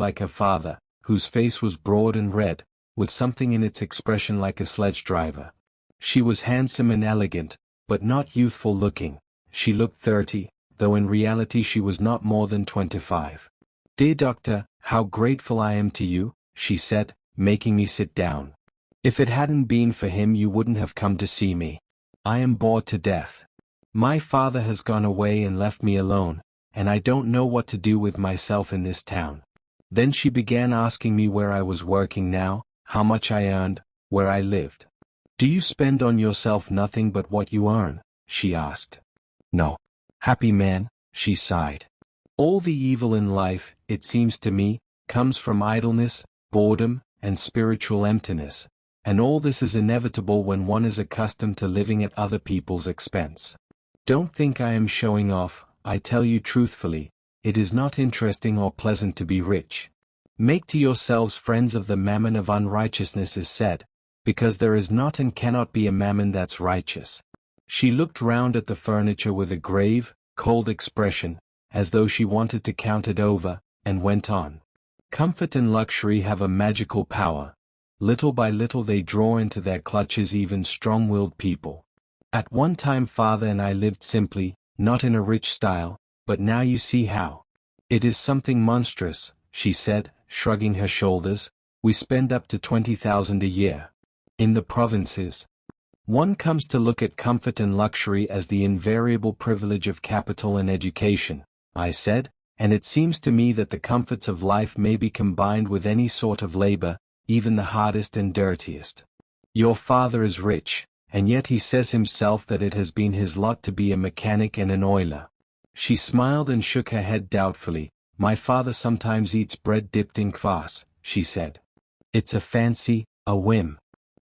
like her father, whose face was broad and red, with something in its expression like a sledge driver. She was handsome and elegant, but not youthful looking. She looked 30, though in reality she was not more than 25. "Dear doctor, how grateful I am to you," she said, making me sit down. "If it hadn't been for him you wouldn't have come to see me. I am bored to death. My father has gone away and left me alone, and I don't know what to do with myself in this town." Then she began asking me where I was working now, how much I earned, where I lived. "Do you spend on yourself nothing but what you earn?" she asked. "No. Happy man," she sighed. "All the evil in life, it seems to me, comes from idleness, boredom, and spiritual emptiness, and all this is inevitable when one is accustomed to living at other people's expense. Don't think I am showing off, I tell you truthfully, it is not interesting or pleasant to be rich. Make to yourselves friends of the mammon of unrighteousness is said, because there is not and cannot be a mammon that's righteous." She looked round at the furniture with a grave, cold expression, as though she wanted to count it over, and went on. "Comfort and luxury have a magical power. Little by little they draw into their clutches even strong-willed people. At one time father and I lived simply, not in a rich style, but now you see how. It is something monstrous," she said, shrugging her shoulders. "We spend up to 20,000 a year. In the provinces. One comes to look at comfort and luxury as the invariable privilege of capital and education," I said, "and it seems to me that the comforts of life may be combined with any sort of labor, even the hardest and dirtiest. Your father is rich, and yet he says himself that it has been his lot to be a mechanic and an oiler." She smiled and shook her head doubtfully. "My father sometimes eats bread dipped in kvass," she said. "It's a fancy, a whim."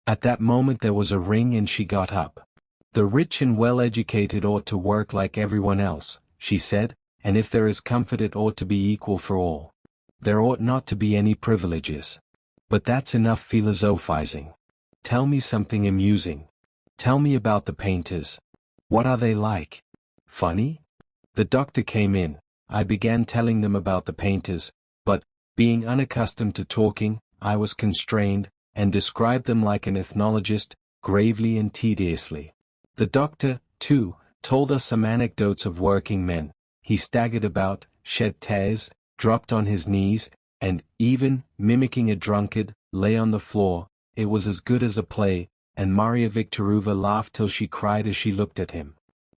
At that moment there was a ring and she got up. "The rich and well-educated ought to work like everyone else," she said, "and if there is comfort it ought to be equal for all. There ought not to be any privileges. But that's enough philosophizing. Tell me something amusing. Tell me about the painters. What are they like? Funny?" The doctor came in. I began telling them about the painters, but, being unaccustomed to talking, I was constrained, and described them like an ethnologist, gravely and tediously. The doctor, too, told us some anecdotes of working men. He staggered about, shed tears, dropped on his knees, and, even, mimicking a drunkard, lay on the floor. It was as good as a play, and Maria Viktorova laughed till she cried as she looked at him.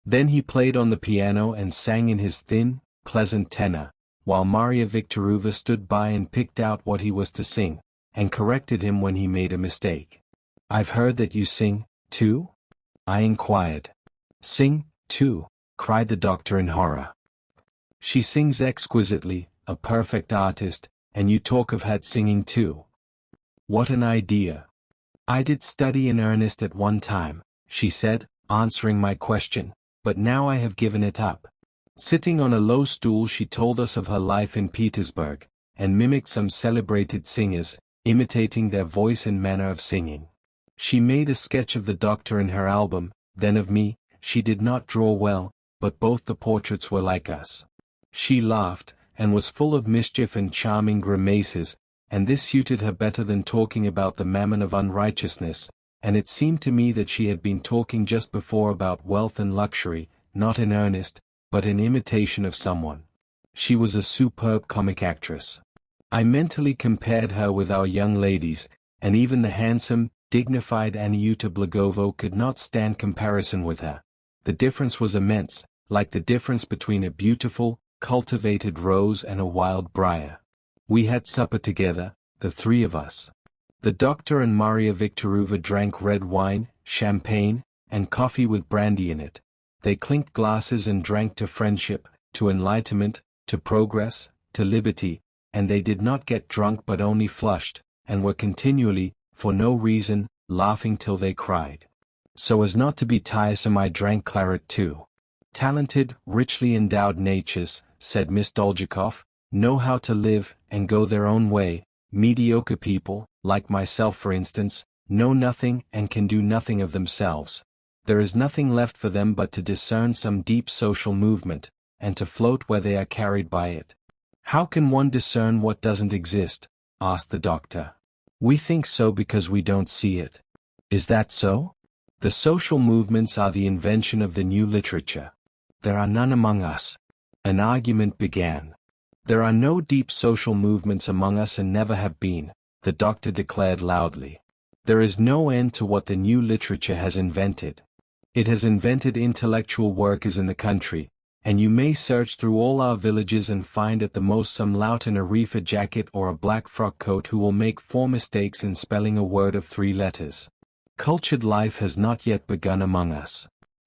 Then he played on the piano and sang in his thin, pleasant tenor, while Maria Viktorova stood by and picked out what he was to sing, and corrected him when he made a mistake. "I've heard that you sing, too?" I inquired. "Sing, too?" cried the doctor in horror. "She sings exquisitely, a perfect artist, and you talk of her singing too. What an idea! I did study in earnest at one time," she said, answering my question, "but now I have given it up." Sitting on a low stool she told us of her life in Petersburg, and mimicked some celebrated singers, imitating their voice and manner of singing. She made a sketch of the doctor in her album, then of me. She did not draw well, but both the portraits were like us. She laughed, and was full of mischief and charming grimaces, and this suited her better than talking about the mammon of unrighteousness, and it seemed to me that she had been talking just before about wealth and luxury, not in earnest, but in imitation of someone. She was a superb comic actress. I mentally compared her with our young ladies, and even the handsome, dignified Aniuta Blagovo could not stand comparison with her. The difference was immense, like the difference between a beautiful, cultivated rose and a wild briar. We had supper together, the three of us. The doctor and Maria Viktorova drank red wine, champagne, and coffee with brandy in it. They clinked glasses and drank to friendship, to enlightenment, to progress, to liberty, and they did not get drunk but only flushed, and were continually, for no reason, laughing till they cried. So as not to be tiresome I drank claret too. Talented, richly endowed natures, said Miss Dolzhikov, know how to live, and go their own way. Mediocre people, like myself for instance, know nothing and can do nothing of themselves. There is nothing left for them but to discern some deep social movement, and to float where they are carried by it. How can one discern what doesn't exist? Asked the doctor. We think so because we don't see it. Is that so? The social movements are the invention of the new literature. There are none among us. An argument began. There are no deep social movements among us and never have been, the doctor declared loudly. There is no end to what the new literature has invented. It has invented intellectual workers in the country, and you may search through all our villages and find at the most some lout in a reefer jacket or a black frock coat who will make 4 mistakes in spelling a word of 3 letters. Cultured life has not yet begun among us.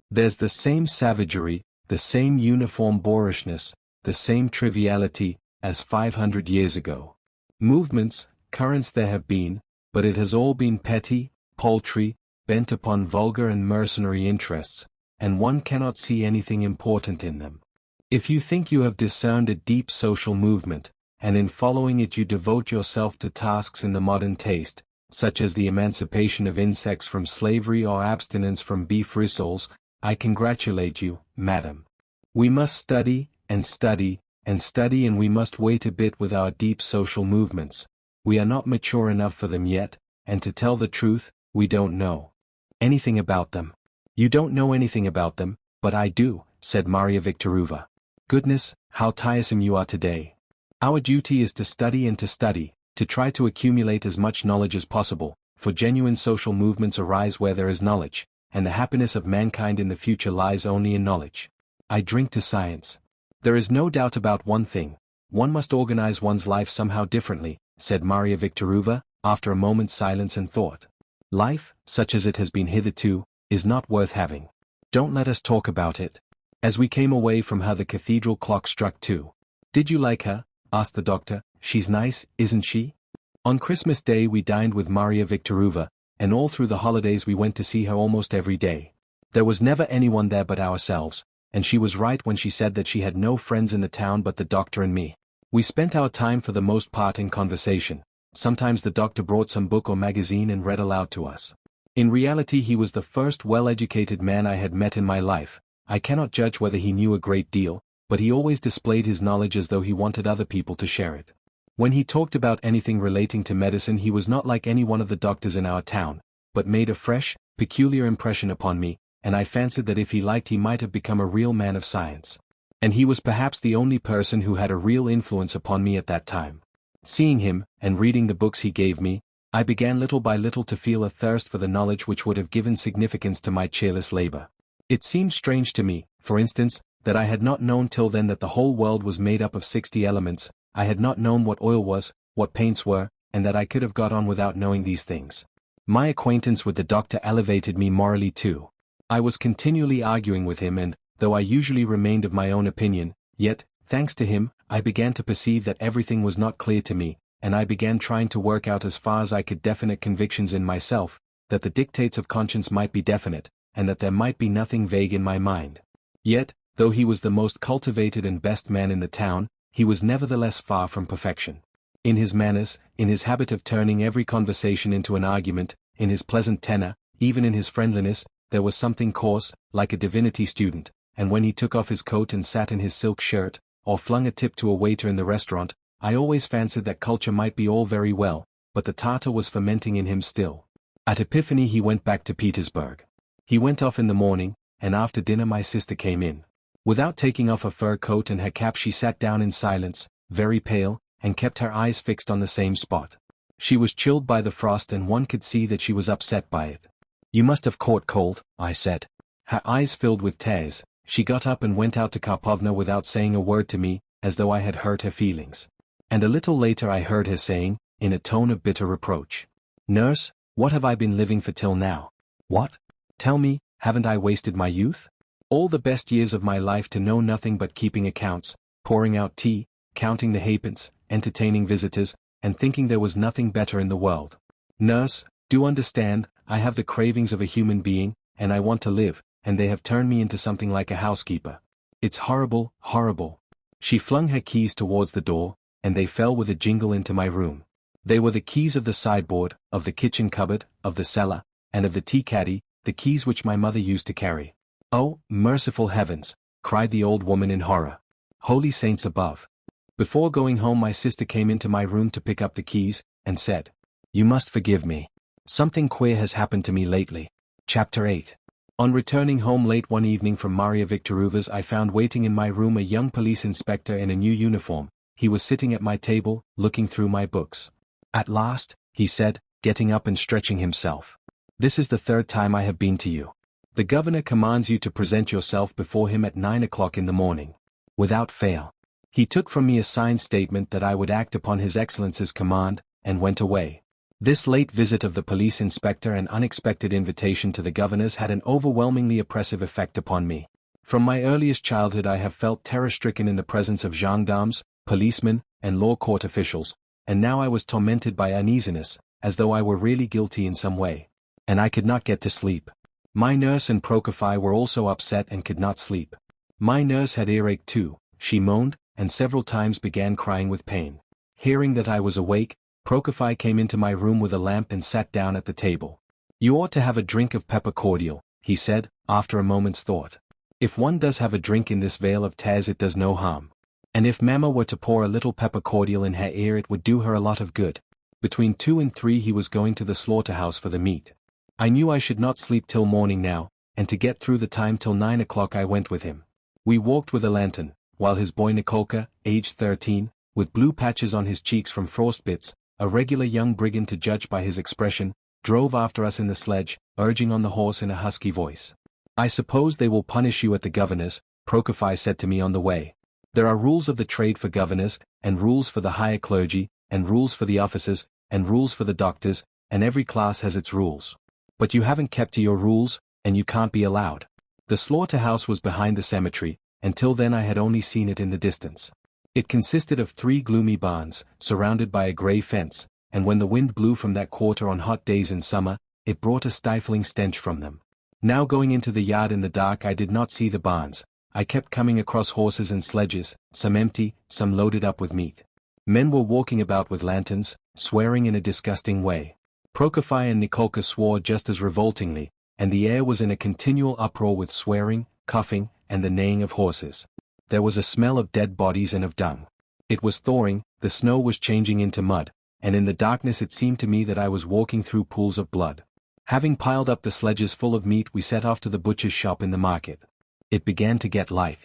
There's the same savagery, the same uniform boorishness, the same triviality, as 500 years ago. Movements, currents there have been, but it has all been petty, paltry, bent upon vulgar and mercenary interests, and one cannot see anything important in them. If you think you have discerned a deep social movement, and in following it you devote yourself to tasks in the modern taste, such as the emancipation of insects from slavery or abstinence from beef rissoles, I congratulate you, madam. We must study, and study, and study, and we must wait a bit with our deep social movements. We are not mature enough for them yet, and to tell the truth, we don't know anything about them. You don't know anything about them, but I do, said Maria Viktorovna. Goodness, how tiresome you are today. Our duty is to study and to study, to try to accumulate as much knowledge as possible, for genuine social movements arise where there is knowledge, and the happiness of mankind in the future lies only in knowledge. I drink to science. There is no doubt about one thing, one must organize one's life somehow differently, said Maria Viktorovna, after a moment's silence and thought. Life, such as it has been hitherto, is not worth having. Don't let us talk about it. As we came away from her the cathedral clock struck 2. Did you like her? Asked the doctor. She's nice, isn't she? On Christmas Day we dined with Maria Viktorovna, and all through the holidays we went to see her almost every day. There was never anyone there but ourselves, and she was right when she said that she had no friends in the town but the doctor and me. We spent our time for the most part in conversation. Sometimes the doctor brought some book or magazine and read aloud to us. In reality he was the first well-educated man I had met in my life. I cannot judge whether he knew a great deal, but he always displayed his knowledge as though he wanted other people to share it. When he talked about anything relating to medicine he was not like any one of the doctors in our town, but made a fresh, peculiar impression upon me, and I fancied that if he liked he might have become a real man of science. And he was perhaps the only person who had a real influence upon me at that time. Seeing him, and reading the books he gave me, I began little by little to feel a thirst for the knowledge which would have given significance to my cheerless labor. It seemed strange to me, for instance, that I had not known till then that the whole world was made up of 60 elements. I had not known what oil was, what paints were, and that I could have got on without knowing these things. My acquaintance with the doctor elevated me morally too. I was continually arguing with him and, though I usually remained of my own opinion, yet, thanks to him, I began to perceive that everything was not clear to me, and I began trying to work out as far as I could definite convictions in myself, that the dictates of conscience might be definite, and that there might be nothing vague in my mind. Yet, though he was the most cultivated and best man in the town, he was nevertheless far from perfection. In his manners, in his habit of turning every conversation into an argument, in his pleasant tenor, even in his friendliness, there was something coarse, like a divinity student, and when he took off his coat and sat in his silk shirt, or flung a tip to a waiter in the restaurant, I always fancied that culture might be all very well, but the Tartar was fermenting in him still. At Epiphany he went back to Petersburg. He went off in the morning, and after dinner my sister came in. Without taking off her fur coat and her cap she sat down in silence, very pale, and kept her eyes fixed on the same spot. She was chilled by the frost and one could see that she was upset by it. You must have caught cold, I said. Her eyes filled with tears. She got up and went out to Karpovna without saying a word to me, as though I had hurt her feelings. And a little later I heard her saying, in a tone of bitter reproach, "Nurse, what have I been living for till now? What? Tell me, haven't I wasted my youth? All the best years of my life to know nothing but keeping accounts, pouring out tea, counting the halfpence, entertaining visitors, and thinking there was nothing better in the world. Nurse, do understand, I have the cravings of a human being, and I want to live, and they have turned me into something like a housekeeper. It's horrible, horrible." She flung her keys towards the door, and they fell with a jingle into my room. They were the keys of the sideboard, of the kitchen cupboard, of the cellar, and of the tea caddy, the keys which my mother used to carry. "Oh, merciful heavens!" cried the old woman in horror. "Holy saints above! Before going home my sister came into my room to pick up the keys, and said, "You must forgive me. Something queer has happened to me lately." Chapter 8. On returning home late one evening from Maria Viktorovna's I found waiting in my room a young police inspector in a new uniform. He was sitting at my table, looking through my books. "At last," he said, getting up and stretching himself. "This is the third time I have been to you. The governor commands you to present yourself before him at 9 o'clock in the morning. Without fail." He took from me a signed statement that I would act upon His Excellency's command, and went away. This late visit of the police inspector and unexpected invitation to the governor's had an overwhelmingly oppressive effect upon me. From my earliest childhood I have felt terror-stricken in the presence of gendarmes, policemen, and law court officials, and now I was tormented by uneasiness, as though I were really guilty in some way. And I could not get to sleep. My nurse and Prokofy were also upset and could not sleep. My nurse had earache too, she moaned, and several times began crying with pain. Hearing that I was awake, Prokofy came into my room with a lamp and sat down at the table. "You ought to have a drink of pepper cordial," he said, after a moment's thought. "If one does have a drink in this vale of tears it does no harm. And if Mamma were to pour a little pepper cordial in her ear it would do her a lot of good." Between 2 and 3 he was going to the slaughterhouse for the meat. I knew I should not sleep till morning now, and to get through the time till 9 o'clock I went with him. We walked with a lantern, while his boy Nikolka, aged 13, with blue patches on his cheeks from frostbits, a regular young brigand to judge by his expression, drove after us in the sledge, urging on the horse in a husky voice. "I suppose they will punish you at the governor's," Prokofy said to me on the way. "There are rules of the trade for governors, and rules for the higher clergy, and rules for the officers, and rules for the doctors, and every class has its rules. But you haven't kept to your rules, and you can't be allowed." The slaughterhouse was behind the cemetery. Until then I had only seen it in the distance. It consisted of 3 gloomy barns, surrounded by a grey fence, and when the wind blew from that quarter on hot days in summer, it brought a stifling stench from them. Now going into the yard in the dark I did not see the barns. I kept coming across horses and sledges, some empty, some loaded up with meat. Men were walking about with lanterns, swearing in a disgusting way. Prokofy and Nikolka swore just as revoltingly, and the air was in a continual uproar with swearing, coughing, and the neighing of horses. There was a smell of dead bodies and of dung. It was thawing, the snow was changing into mud, and in the darkness it seemed to me that I was walking through pools of blood. Having piled up the sledges full of meat we set off to the butcher's shop in the market. It began to get light.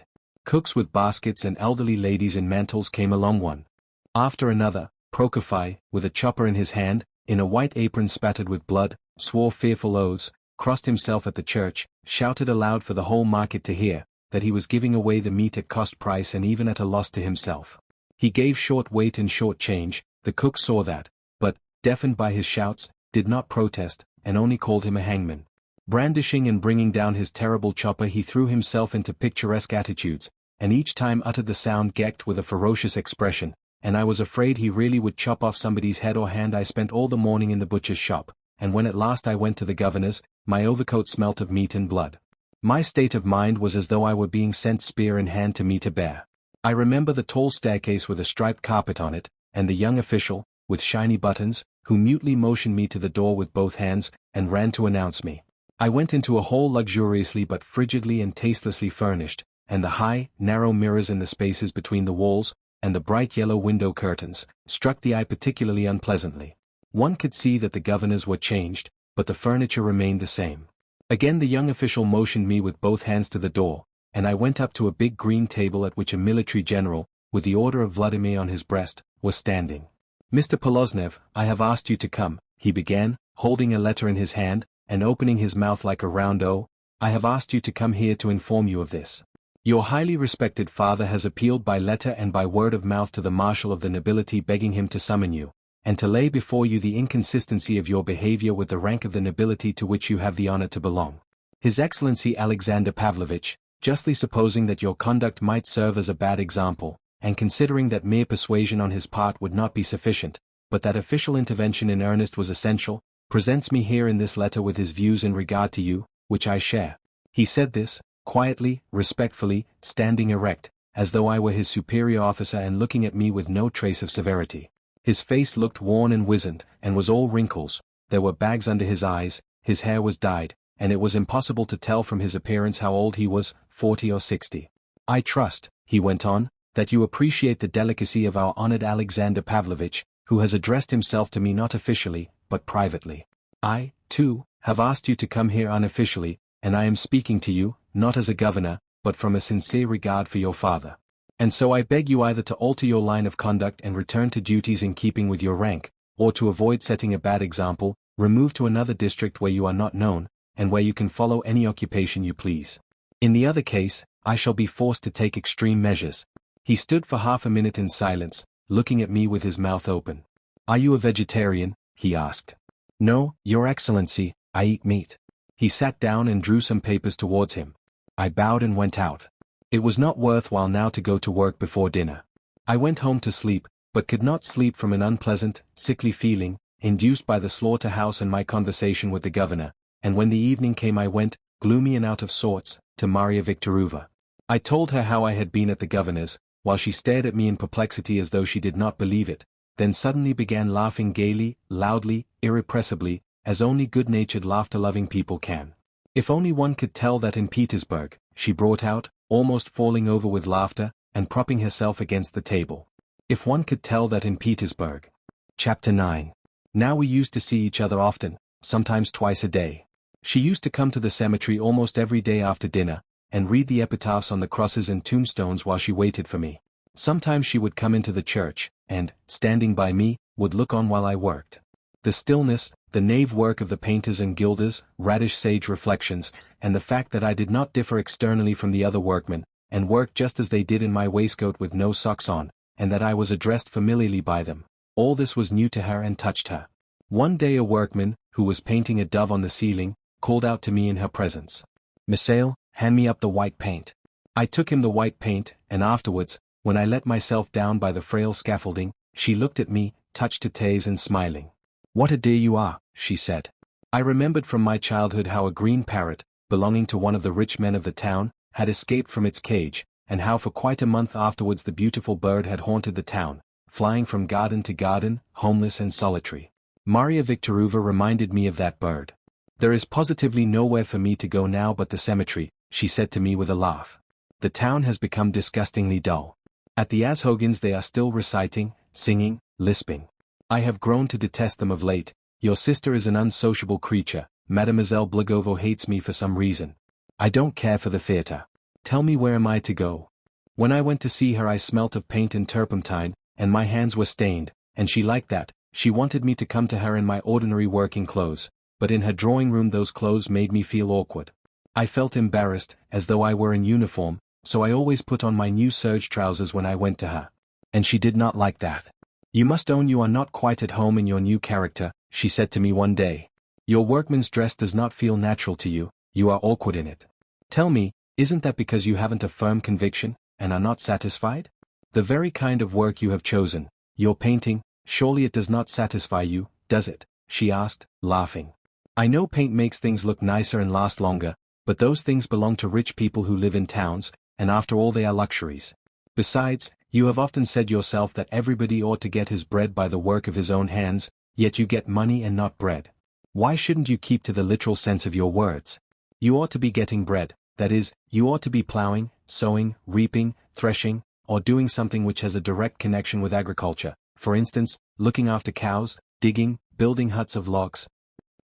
Cooks with baskets and elderly ladies in mantles came along one after another. Prokofy, with a chopper in his hand, in a white apron spattered with blood, swore fearful oaths, crossed himself at the church, shouted aloud for the whole market to hear, that he was giving away the meat at cost price and even at a loss to himself. He gave short weight and short change. The cook saw that, but, deafened by his shouts, did not protest, and only called him a hangman. Brandishing and bringing down his terrible chopper he threw himself into picturesque attitudes, and each time uttered the sound gecked with a ferocious expression, and I was afraid he really would chop off somebody's head or hand. I spent all the morning in the butcher's shop, and when at last I went to the governor's, my overcoat smelt of meat and blood. My state of mind was as though I were being sent spear in hand to meet a bear. I remember the tall staircase with a striped carpet on it, and the young official, with shiny buttons, who mutely motioned me to the door with both hands, and ran to announce me. I went into a hall luxuriously but frigidly and tastelessly furnished, and the high, narrow mirrors in the spaces between the walls, and the bright yellow window curtains, struck the eye particularly unpleasantly. One could see that the governors were changed, but the furniture remained the same. Again the young official motioned me with both hands to the door, and I went up to a big green table at which a military general, with the order of Vladimir on his breast, was standing. "Mr. Poloznev, I have asked you to come," he began, holding a letter in his hand, and opening his mouth like a round O. "I have asked you to come here to inform you of this. Your highly respected father has appealed by letter and by word of mouth to the Marshal of the Nobility begging him to summon you, and to lay before you the inconsistency of your behavior with the rank of the nobility to which you have the honor to belong. His Excellency Alexander Pavlovich, justly supposing that your conduct might serve as a bad example, and considering that mere persuasion on his part would not be sufficient, but that official intervention in earnest was essential, presents me here in this letter with his views in regard to you, which I share." He said this, quietly, respectfully, standing erect, as though I were his superior officer and looking at me with no trace of severity. His face looked worn and wizened, and was all wrinkles. There were bags under his eyes, his hair was dyed, and it was impossible to tell from his appearance how old he was, 40 or 60. "I trust," he went on, that you appreciate the delicacy of our honored Alexander Pavlovich, who has addressed himself to me not officially, but privately. I, too, have asked you to come here unofficially, and I am speaking to you, not as a governor, but from a sincere regard for your father. And so I beg you either to alter your line of conduct and return to duties in keeping with your rank, or to avoid setting a bad example, remove to another district where you are not known, and where you can follow any occupation you please. In the other case, I shall be forced to take extreme measures. He stood for half a minute in silence, looking at me with his mouth open. Are you a vegetarian? He asked. No, Your Excellency, I eat meat. He sat down and drew some papers towards him. I bowed and went out. It was not worthwhile now to go to work before dinner. I went home to sleep, but could not sleep from an unpleasant, sickly feeling, induced by the slaughterhouse and my conversation with the governor, and when the evening came I went, gloomy and out of sorts, to Maria Viktorovna. I told her how I had been at the governor's, while she stared at me in perplexity as though she did not believe it, then suddenly began laughing gaily, loudly, irrepressibly, as only good-natured laughter-loving people can. If only one could tell that in Petersburg, she brought out, almost falling over with laughter, and propping herself against the table. If one could tell that in Petersburg. Chapter 9. Now we used to see each other often, sometimes twice a day. She used to come to the cemetery almost every day after dinner, and read the epitaphs on the crosses and tombstones while she waited for me. Sometimes she would come into the church, and, standing by me, would look on while I worked. The stillness, the nave work of the painters and gilders, radish sage reflections, and the fact that I did not differ externally from the other workmen, and worked just as they did in my waistcoat with no socks on, and that I was addressed familiarly by them, all this was new to her and touched her. One day a workman, who was painting a dove on the ceiling, called out to me in her presence. Misail, hand me up the white paint. I took him the white paint, and afterwards, when I let myself down by the frail scaffolding, she looked at me, touched to tears and smiling. What a dear you are, she said. I remembered from my childhood how a green parrot, belonging to one of the rich men of the town, had escaped from its cage, and how for quite a month afterwards the beautiful bird had haunted the town, flying from garden to garden, homeless and solitary. Maria Viktorovna reminded me of that bird. There is positively nowhere for me to go now but the cemetery, she said to me with a laugh. The town has become disgustingly dull. At the Azhogins they are still reciting, singing, lisping. I have grown to detest them of late. Your sister is an unsociable creature, Mademoiselle Blagovo hates me for some reason. I don't care for the theatre. Tell me where am I to go? When I went to see her I smelt of paint and turpentine, and my hands were stained, and she liked that. She wanted me to come to her in my ordinary working clothes, but in her drawing room those clothes made me feel awkward. I felt embarrassed, as though I were in uniform, so I always put on my new serge trousers when I went to her. And she did not like that. You must own you are not quite at home in your new character, she said to me one day. Your workman's dress does not feel natural to you, you are awkward in it. Tell me, isn't that because you haven't a firm conviction, and are not satisfied? The very kind of work you have chosen, your painting, surely it does not satisfy you, does it? She asked, laughing. I know paint makes things look nicer and last longer, but those things belong to rich people who live in towns, and after all they are luxuries. Besides, you have often said yourself that everybody ought to get his bread by the work of his own hands, yet you get money and not bread. Why shouldn't you keep to the literal sense of your words? You ought to be getting bread, that is, you ought to be plowing, sowing, reaping, threshing, or doing something which has a direct connection with agriculture, for instance, looking after cows, digging, building huts of logs.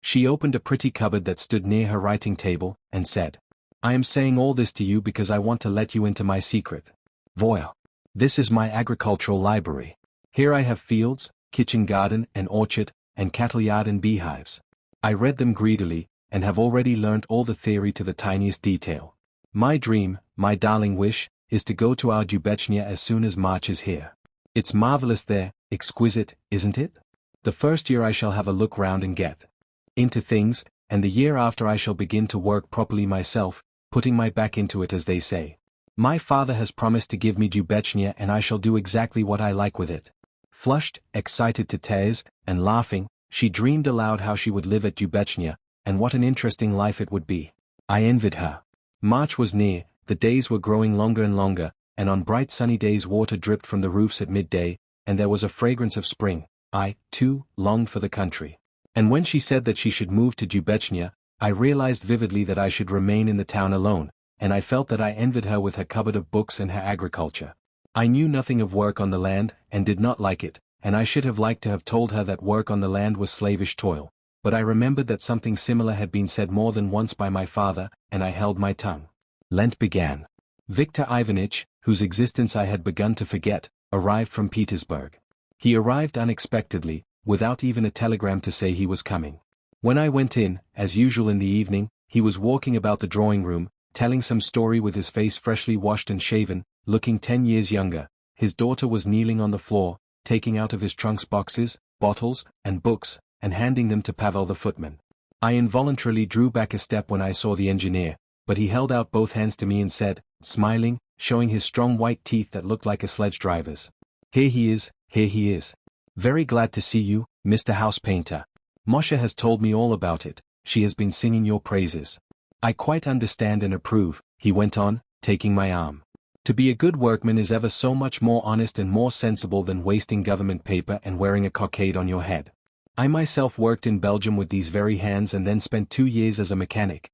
She opened a pretty cupboard that stood near her writing table, and said, I am saying all this to you because I want to let you into my secret. Voyez. This is my agricultural library. Here I have fields, kitchen garden and orchard, and cattle yard and beehives. I read them greedily, and have already learnt all the theory to the tiniest detail. My dream, my darling wish, is to go to our Dubechnia as soon as March is here. It's marvelous there, exquisite, isn't it? The first year I shall have a look round and get into things, and the year after I shall begin to work properly myself, putting my back into it as they say. My father has promised to give me Dubechnia and I shall do exactly what I like with it. Flushed, excited to tears, and laughing, she dreamed aloud how she would live at Dubechnia, and what an interesting life it would be. I envied her. March was near, the days were growing longer and longer, and on bright sunny days water dripped from the roofs at midday, and there was a fragrance of spring. I, too, longed for the country. And when she said that she should move to Dubechnia, I realized vividly that I should remain in the town alone, and I felt that I envied her with her cupboard of books and her agriculture. I knew nothing of work on the land, and did not like it, and I should have liked to have told her that work on the land was slavish toil, but I remembered that something similar had been said more than once by my father, and I held my tongue. Lent began. Viktor Ivanitch, whose existence I had begun to forget, arrived from Petersburg. He arrived unexpectedly, without even a telegram to say he was coming. When I went in, as usual in the evening, he was walking about the drawing room, telling some story with his face freshly washed and shaven, looking 10 years younger. His daughter was kneeling on the floor, taking out of his trunks boxes, bottles, and books, and handing them to Pavel the footman. I involuntarily drew back a step when I saw the engineer, but he held out both hands to me and said, smiling, showing his strong white teeth that looked like a sledge driver's, "Here he is, here he is. Very glad to see you, Mr. House Painter. Moshe has told me all about it, she has been singing your praises. I quite understand and approve," he went on, taking my arm. "To be a good workman is ever so much more honest and more sensible than wasting government paper and wearing a cockade on your head. I myself worked in Belgium with these very hands and then spent 2 years as a mechanic."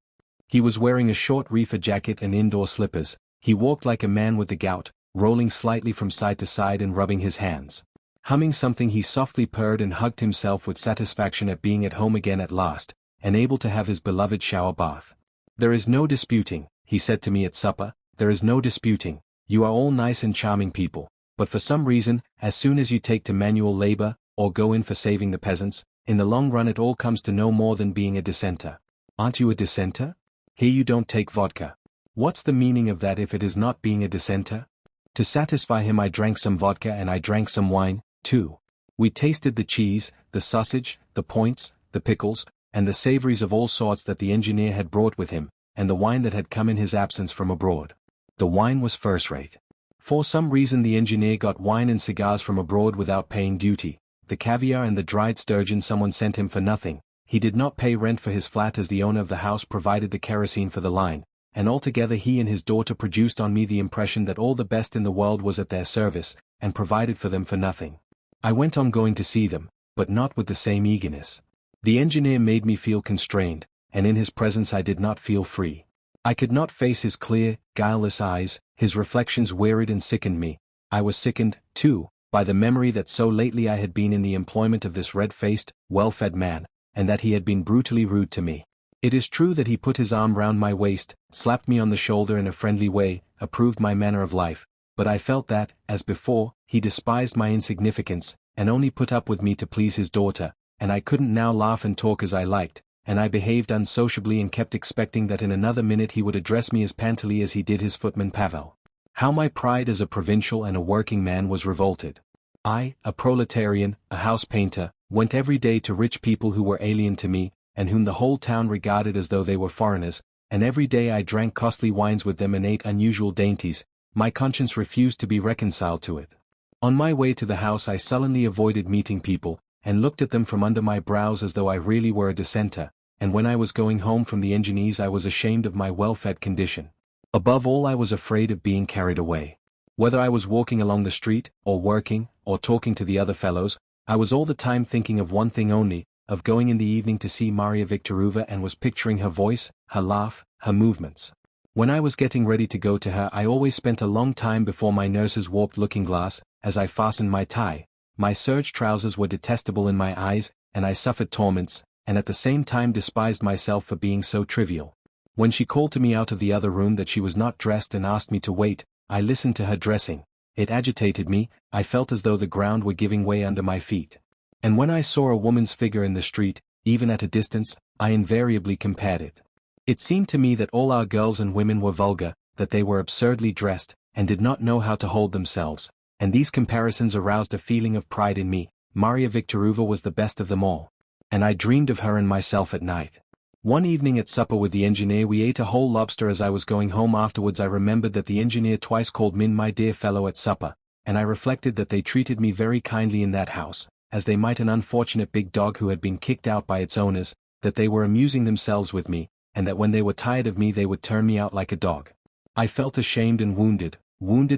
He was wearing a short reefer jacket and indoor slippers. He walked like a man with the gout, rolling slightly from side to side and rubbing his hands. Humming something, he softly purred and hugged himself with satisfaction at being at home again at last, and able to have his beloved shower bath. "There is no disputing," he said to me at supper, "there is no disputing. You are all nice and charming people, but for some reason, as soon as you take to manual labor, or go in for saving the peasants, in the long run it all comes to no more than being a dissenter. Aren't you a dissenter? Here you don't take vodka. What's the meaning of that if it is not being a dissenter?" To satisfy him I drank some vodka and I drank some wine, too. We tasted the cheese, the sausage, the points, the pickles, and the savories of all sorts that the engineer had brought with him, and the wine that had come in his absence from abroad. The wine was first-rate. For some reason the engineer got wine and cigars from abroad without paying duty. The caviar and the dried sturgeon someone sent him for nothing. He did not pay rent for his flat as the owner of the house provided the kerosene for the line, and altogether he and his daughter produced on me the impression that all the best in the world was at their service, and provided for them for nothing. I went on going to see them, but not with the same eagerness. The engineer made me feel constrained, and in his presence I did not feel free. I could not face his clear, guileless eyes, his reflections wearied and sickened me. I was sickened, too, by the memory that so lately I had been in the employment of this red-faced, well-fed man, and that he had been brutally rude to me. It is true that he put his arm round my waist, slapped me on the shoulder in a friendly way, approved my manner of life, but I felt that, as before, he despised my insignificance, and only put up with me to please his daughter, and I couldn't now laugh and talk as I liked, and I behaved unsociably and kept expecting that in another minute he would address me as pantily as he did his footman Pavel. How my pride as a provincial and a working man was revolted. I, a proletarian, a house painter, went every day to rich people who were alien to me, and whom the whole town regarded as though they were foreigners, and every day I drank costly wines with them and ate unusual dainties. My conscience refused to be reconciled to it. On my way to the house I sullenly avoided meeting people, and looked at them from under my brows as though I really were a dissenter, and when I was going home from the engineers I was ashamed of my well-fed condition. Above all I was afraid of being carried away. Whether I was walking along the street, or working, or talking to the other fellows, I was all the time thinking of one thing only, of going in the evening to see Maria Viktorovna, and was picturing her voice, her laugh, her movements. When I was getting ready to go to her I always spent a long time before my nurse's warped looking-glass, as I fastened my tie. My serge trousers were detestable in my eyes, and I suffered torments, and at the same time despised myself for being so trivial. When she called to me out of the other room that she was not dressed and asked me to wait, I listened to her dressing. It agitated me, I felt as though the ground were giving way under my feet. And when I saw a woman's figure in the street, even at a distance, I invariably compared it. It seemed to me that all our girls and women were vulgar, that they were absurdly dressed, and did not know how to hold themselves, and these comparisons aroused a feeling of pride in me. Maria Viktorovna was the best of them all. And I dreamed of her and myself at night. One evening at supper with the engineer we ate a whole lobster. As I was going home afterwards I remembered that the engineer twice called me my dear fellow at supper, and I reflected that they treated me very kindly in that house, as they might an unfortunate big dog who had been kicked out by its owners, that they were amusing themselves with me, and that when they were tired of me they would turn me out like a dog. I felt ashamed and wounded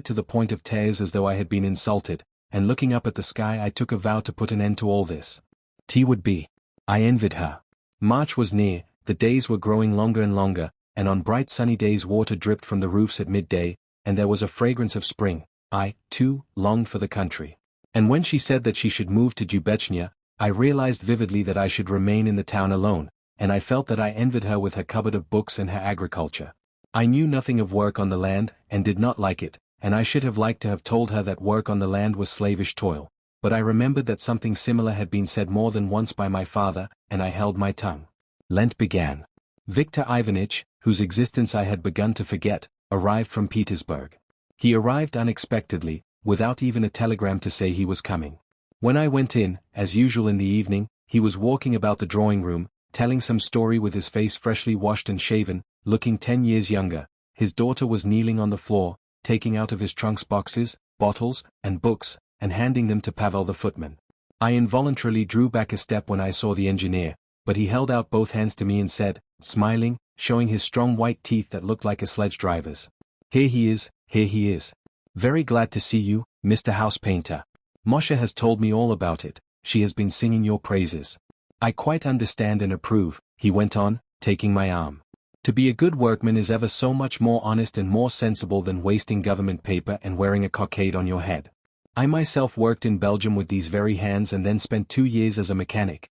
to the point of tears as though I had been insulted, and looking up at the sky I took a vow to put an end to all this. Tea would be. I envied her. March was near, the days were growing longer and longer, and on bright sunny days water dripped from the roofs at midday, and there was a fragrance of spring, I, too, longed for the country. And when she said that she should move to Dubechnia, I realized vividly that I should remain in the town alone, and I felt that I envied her with her cupboard of books and her agriculture. I knew nothing of work on the land, and did not like it, and I should have liked to have told her that work on the land was slavish toil, but I remembered that something similar had been said more than once by my father, and I held my tongue. Lent began. Viktor Ivanitch, whose existence I had begun to forget, arrived from Petersburg. He arrived unexpectedly, without even a telegram to say he was coming. When I went in, as usual in the evening, he was walking about the drawing room, telling some story with his face freshly washed and shaven, looking 10 years younger. His daughter was kneeling on the floor, taking out of his trunks boxes, bottles, and books, and handing them to Pavel the footman. I involuntarily drew back a step when I saw the engineer, but he held out both hands to me and said, smiling, showing his strong white teeth that looked like a sledge driver's, "Here he is, here he is. Very glad to see you, Mr. House Painter. Moshe has told me all about it, she has been singing your praises. I quite understand and approve," he went on, taking my arm. "To be a good workman is ever so much more honest and more sensible than wasting government paper and wearing a cockade on your head. I myself worked in Belgium with these very hands and then spent 2 years as a mechanic."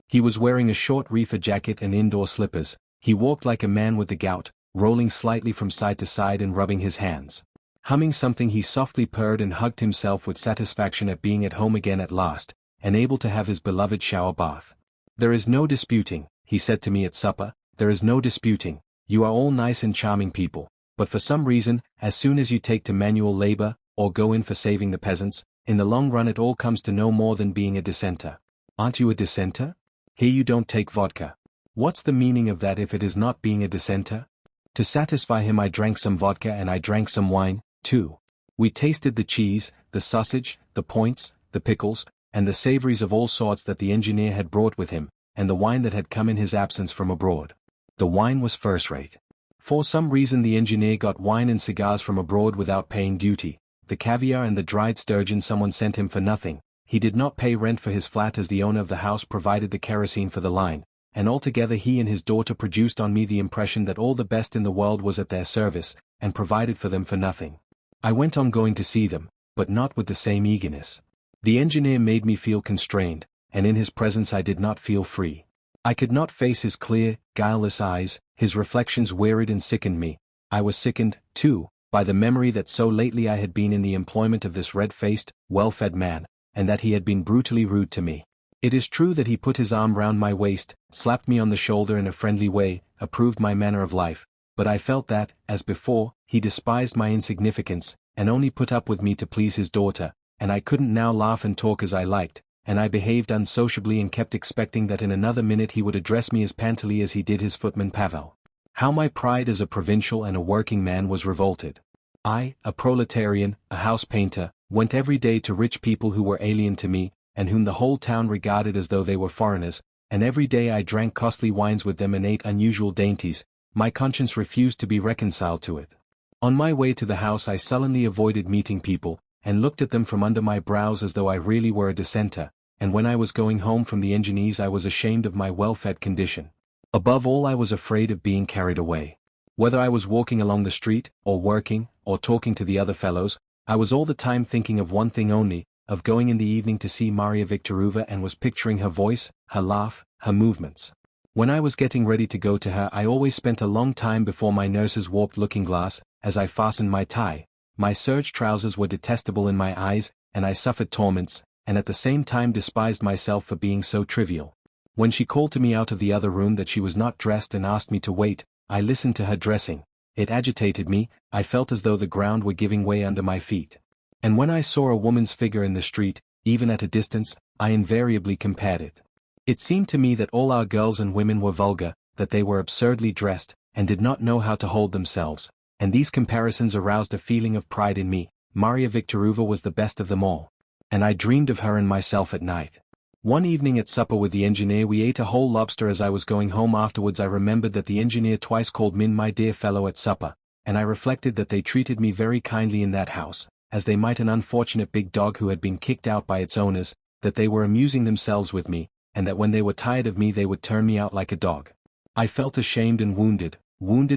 He was wearing a short reefer jacket and indoor slippers. He walked like a man with the gout, rolling slightly from side to side and rubbing his hands. Humming something, he softly purred and hugged himself with satisfaction at being at home again at last, and able to have his beloved shower bath. "There is no disputing," he said to me at supper, "there is no disputing. You are all nice and charming people, but for some reason, as soon as you take to manual labor, or go in for saving the peasants, in the long run it all comes to no more than being a dissenter. Aren't you a dissenter? Here you don't take vodka. What's the meaning of that if it is not being a dissenter?" To satisfy him I drank some vodka and I drank some wine, too. We tasted the cheese, the sausage, the points, the pickles, and the savories of all sorts that the engineer had brought with him, and the wine that had come in his absence from abroad. The wine was first-rate. For some reason the engineer got wine and cigars from abroad without paying duty. The caviar and the dried sturgeon someone sent him for nothing. He did not pay rent for his flat as the owner of the house provided the kerosene for the line, and altogether he and his daughter produced on me the impression that all the best in the world was at their service, and provided for them for nothing. I went on going to see them, but not with the same eagerness. The engineer made me feel constrained, and in his presence I did not feel free. I could not face his clear, guileless eyes, his reflections wearied and sickened me. I was sickened, too, by the memory that so lately I had been in the employment of this red-faced, well-fed man, and that he had been brutally rude to me. It is true that he put his arm round my waist, slapped me on the shoulder in a friendly way, approved my manner of life, but I felt that, as before, he despised my insignificance, and only put up with me to please his daughter, and I couldn't now laugh and talk as I liked, and I behaved unsociably and kept expecting that in another minute he would address me as pantily as he did his footman Pavel. How my pride as a provincial and a working man was revolted. I, a proletarian, a house painter, went every day to rich people who were alien to me, and whom the whole town regarded as though they were foreigners, and every day I drank costly wines with them and ate unusual dainties. My conscience refused to be reconciled to it. On my way to the house I sullenly avoided meeting people, and looked at them from under my brows as though I really were a dissenter, and when I was going home from the engineers I was ashamed of my well-fed condition. Above all I was afraid of being carried away. Whether I was walking along the street, or working, or talking to the other fellows, I was all the time thinking of one thing only, of going in the evening to see Maria Viktorovna, and was picturing her voice, her laugh, her movements. When I was getting ready to go to her I always spent a long time before my nurse's warped looking-glass, as I fastened my tie. My serge trousers were detestable in my eyes, and I suffered torments, and at the same time despised myself for being so trivial. When she called to me out of the other room that she was not dressed and asked me to wait, I listened to her dressing. It agitated me, I felt as though the ground were giving way under my feet. And when I saw a woman's figure in the street, even at a distance, I invariably compared it. It seemed to me that all our girls and women were vulgar, that they were absurdly dressed, and did not know how to hold themselves, and these comparisons aroused a feeling of pride in me. Maria Viktorovna was the best of them all. And I dreamed of her and myself at night. One evening at supper with the engineer we ate a whole lobster. As I was going home afterwards I remembered that the engineer twice called me my dear fellow at supper, and I reflected that they treated me very kindly in that house, as they might an unfortunate big dog who had been kicked out by its owners, that they were amusing themselves with me, and that when they were tired of me they would turn me out like a dog. I felt ashamed and wounded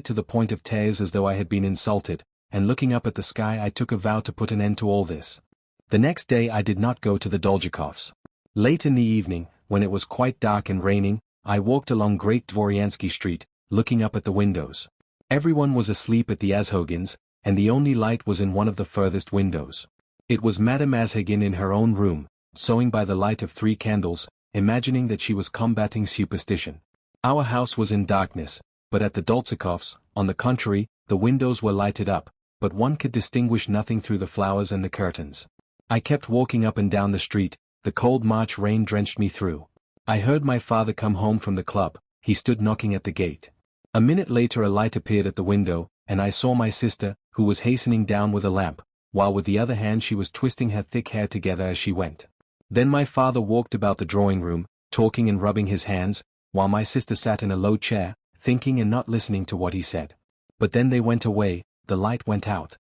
to the point of tears as though I had been insulted, and looking up at the sky I took a vow to put an end to all this. The next day I did not go to the Doljakovs. Late in the evening, when it was quite dark and raining, I walked along Great Dvoryansky Street, looking up at the windows. Everyone was asleep at the Azhogins, and the only light was in one of the furthest windows. It was Madame Azhogin in her own room, sewing by the light of 3 candles, imagining that she was combating superstition. Our house was in darkness, but at the Dolzakovs, on the contrary, the windows were lighted up, but one could distinguish nothing through the flowers and the curtains. I kept walking up and down the street, the cold March rain drenched me through. I heard my father come home from the club, he stood knocking at the gate. A minute later a light appeared at the window, and I saw my sister, who was hastening down with a lamp, while with the other hand she was twisting her thick hair together as she went. Then my father walked about the drawing room, talking and rubbing his hands, while my sister sat in a low chair, thinking and not listening to what he said. But then they went away, the light went out.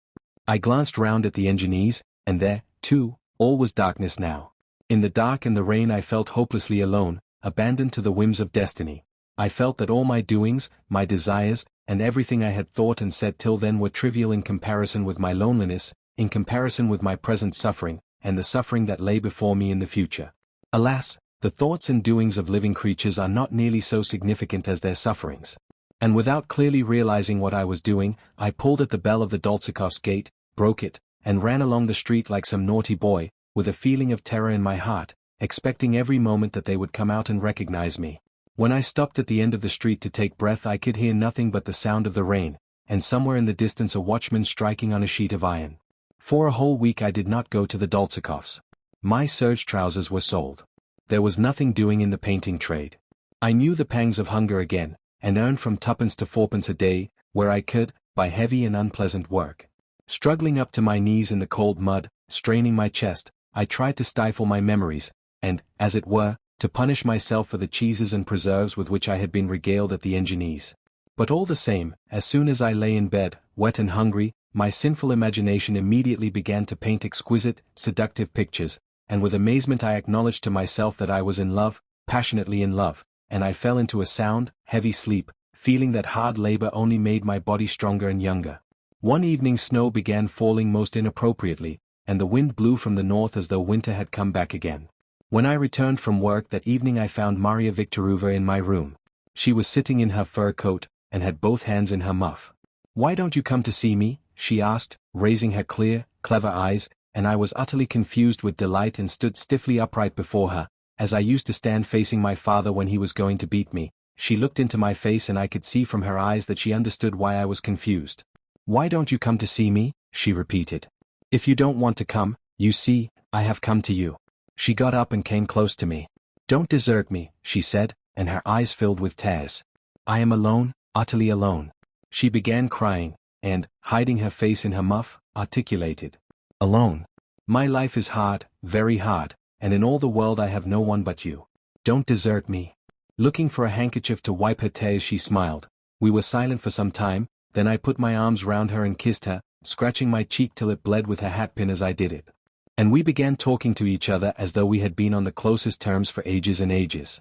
I glanced round at the engineers, and there, too, all was darkness now. In the dark and the rain I felt hopelessly alone, abandoned to the whims of destiny. I felt that all my doings, my desires, and everything I had thought and said till then were trivial in comparison with my loneliness, in comparison with my present suffering, and the suffering that lay before me in the future. Alas, the thoughts and doings of living creatures are not nearly so significant as their sufferings. And without clearly realizing what I was doing, I pulled at the bell of the Dolzakovs' gate, broke it, and ran along the street like some naughty boy, with a feeling of terror in my heart, expecting every moment that they would come out and recognize me. When I stopped at the end of the street to take breath I could hear nothing but the sound of the rain, and somewhere in the distance a watchman striking on a sheet of iron. For a whole week I did not go to the Dolzakovs. My serge trousers were sold. There was nothing doing in the painting trade. I knew the pangs of hunger again, and earned from 2d to 4d a day, where I could, by heavy and unpleasant work. Struggling up to my knees in the cold mud, straining my chest, I tried to stifle my memories, and, as it were, to punish myself for the cheeses and preserves with which I had been regaled at the engineers. But all the same, as soon as I lay in bed, wet and hungry, my sinful imagination immediately began to paint exquisite, seductive pictures, and with amazement I acknowledged to myself that I was in love, passionately in love, and I fell into a sound, heavy sleep, feeling that hard labor only made my body stronger and younger. One evening snow began falling most inappropriately, and the wind blew from the north as though winter had come back again. When I returned from work that evening I found Maria Viktorovna in my room. She was sitting in her fur coat, and had both hands in her muff. "Why don't you come to see me?" she asked, raising her clear, clever eyes, and I was utterly confused with delight and stood stiffly upright before her, as I used to stand facing my father when he was going to beat me. She looked into my face and I could see from her eyes that she understood why I was confused. "Why don't you come to see me?" she repeated. "If you don't want to come, you see, I have come to you." She got up and came close to me. "Don't desert me," she said, and her eyes filled with tears. "I am alone, utterly alone." She began crying, and, hiding her face in her muff, articulated, "Alone. My life is hard, very hard, and in all the world I have no one but you. Don't desert me." Looking for a handkerchief to wipe her tears she smiled. We were silent for some time, then I put my arms round her and kissed her, scratching my cheek till it bled with her hatpin as I did it. And we began talking to each other as though we had been on the closest terms for ages and ages.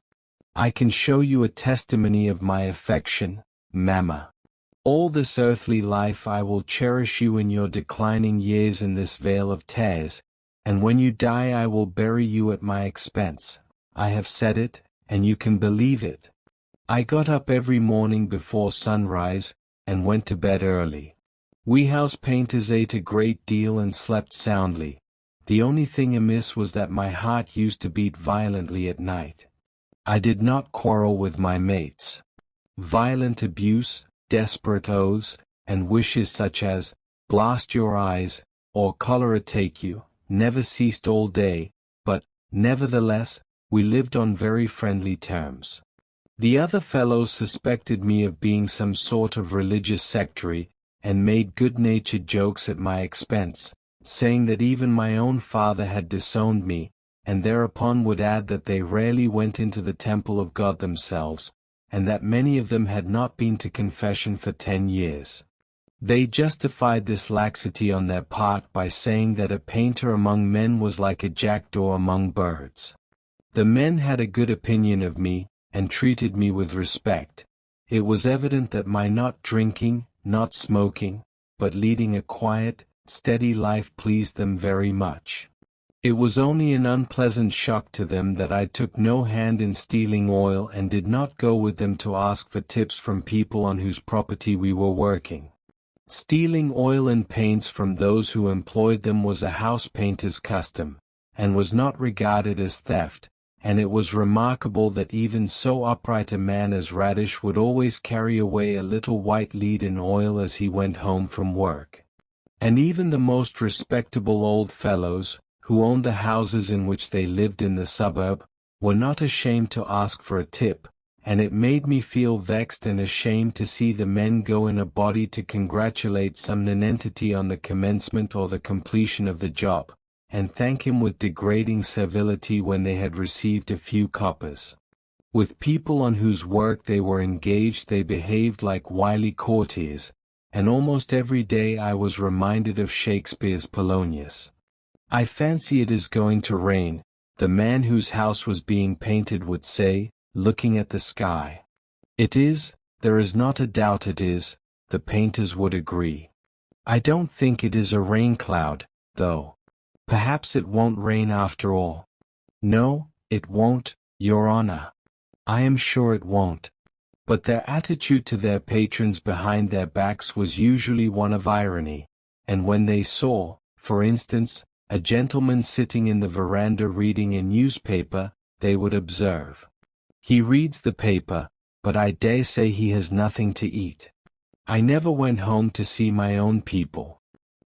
"I can show you a testimony of my affection, Mamma. All this earthly life I will cherish you in your declining years in this vale of tears, and when you die I will bury you at my expense. I have said it, and you can believe it. I got up every morning before sunrise, and went to bed early. We house painters ate a great deal and slept soundly. The only thing amiss was that my heart used to beat violently at night. I did not quarrel with my mates. Violent abuse, desperate oaths, and wishes such as, 'Blast your eyes,' or 'Cholera take you,' never ceased all day, but, nevertheless, we lived on very friendly terms. The other fellows suspected me of being some sort of religious sectary, and made good-natured jokes at my expense, saying that even my own father had disowned me, and thereupon would add that they rarely went into the temple of God themselves, and that many of them had not been to confession for 10 years. They justified this laxity on their part by saying that a painter among men was like a jackdaw among birds. The men had a good opinion of me, and treated me with respect. It was evident that my not drinking, not smoking, but leading a quiet, steady life pleased them very much. It was only an unpleasant shock to them that I took no hand in stealing oil and did not go with them to ask for tips from people on whose property we were working. Stealing oil and paints from those who employed them was a house painter's custom, and was not regarded as theft, and it was remarkable that even so upright a man as Radish would always carry away a little white lead in oil as he went home from work. And even the most respectable old fellows, who owned the houses in which they lived in the suburb, were not ashamed to ask for a tip, and it made me feel vexed and ashamed to see the men go in a body to congratulate some nonentity on the commencement or the completion of the job, and thank him with degrading servility when they had received a few coppers. With people on whose work they were engaged they behaved like wily courtiers, and almost every day I was reminded of Shakespeare's Polonius. "I fancy it is going to rain," the man whose house was being painted would say, looking at the sky. "It is, there is not a doubt it is," the painters would agree. "I don't think it is a rain cloud, though. Perhaps it won't rain after all." "No, it won't, Your Honor. I am sure it won't." But their attitude to their patrons behind their backs was usually one of irony, and when they saw, for instance, a gentleman sitting in the veranda reading a newspaper, they would observe, "He reads the paper, but I dare say he has nothing to eat." I never went home to see my own people.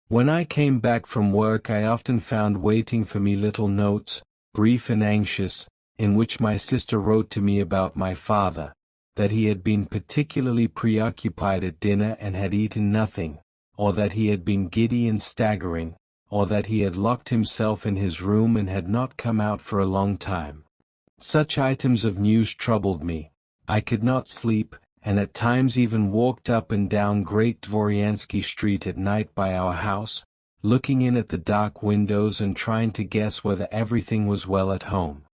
When I came back from work I often found waiting for me little notes, brief and anxious, in which my sister wrote to me about my father, that he had been particularly preoccupied at dinner and had eaten nothing, or that he had been giddy and staggering, or that he had locked himself in his room and had not come out for a long time. Such items of news troubled me. I could not sleep, and at times even walked up and down Great Dvoryansky Street at night by our house, looking in at the dark windows and trying to guess whether everything was well at home.